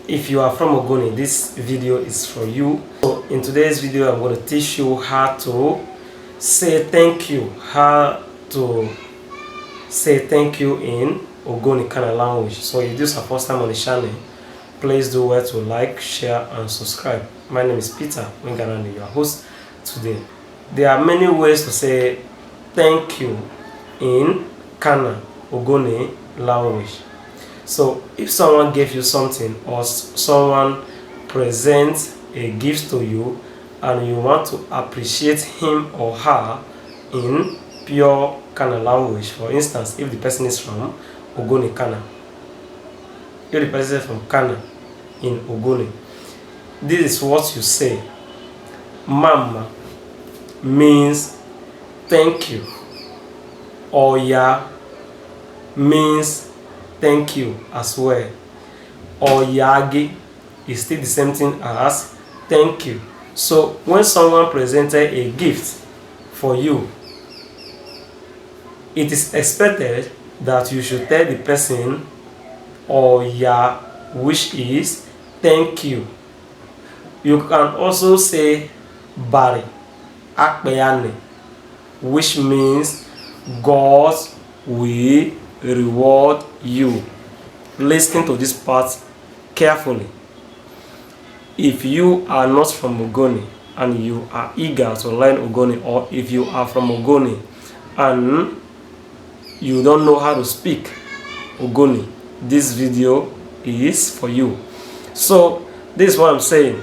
If you are from Ogoni, this video is for you. So in today's video, I'm going to teach you how to say thank you, how to say thank you in Ogoni kind of language. So if this is your first time on the channel, please do well to like, share and subscribe. My name is Peter Wingarani, your host today. There are many ways to say thank you in Kana Ogoni language. So if someone gave you something or someone presents a gift to you and you want to appreciate him or her in pure Kana language, for instance, if the person is from Ogoni Kana, if the person is from Kana in Ogoni, this is what you say. Mama means thank you. Oya means thank you as well. Oyagi is still the same thing as thank you. So when someone presented a gift for you, it is expected that you should tell the person Oya, which is thank you. You can also say Bari Akpeyane, which means God will reward you. Listen to this part carefully. If you are not from Ogoni and you are eager to learn Ogoni, or if you are from Ogoni and you don't know how to speak Ogoni, this video is for you. So this is what I'm saying.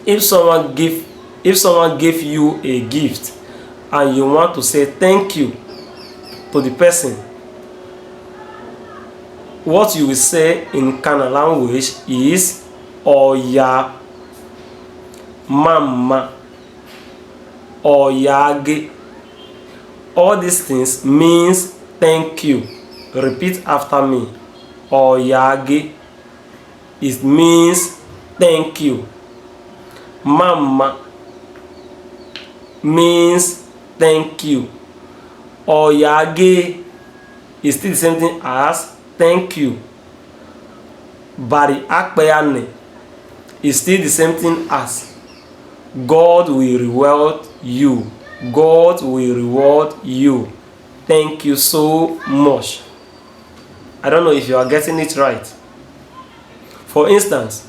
If someone gave you a gift and you want to say thank you to the person, what you will say in Kana language is Oya, Mama, Oyage. All these things means thank you. Repeat after me. Oyage. It means thank you. Mama means thank you. Oyage is still the same thing as thank you. Bari Akpeyane is still the same thing as God will reward you. God will reward you. Thank you so much. I don't know if you are getting it right. For instance,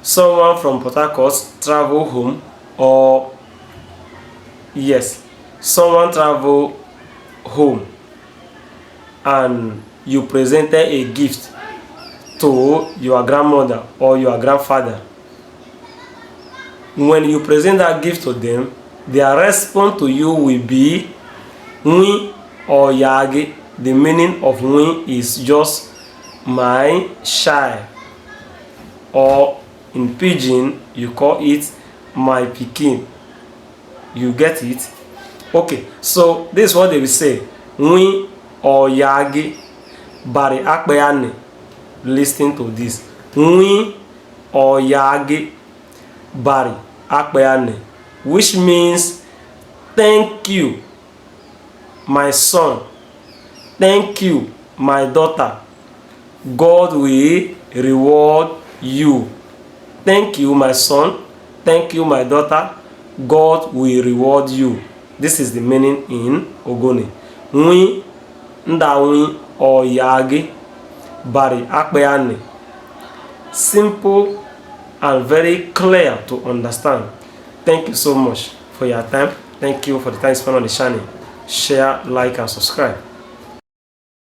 someone from Port Harcourt travel home, or yes, someone travel home and you presented a gift to your grandmother or your grandfather. When you present that gift to them, their response to you will be Nwi or Yage. The meaning of Nwi is just my child, or in Pidgin you call it my pikin. You get it? Okay, so this is what they will say. Nwi or Yage Bari Akpeyane. Listen to this. Nwi or Yage Bari Akpeyane, which means thank you, my son. Thank you, my daughter. God will reward you. Thank you, my son. Thank you, my daughter. God will reward you. This is the meaning in Ogoni. Nwi Ndawi or Yage Bari Akpeyane. Simple and very clear to understand. Thank you so much for your time. Thank you for the time spent on the channel. Share, like and subscribe.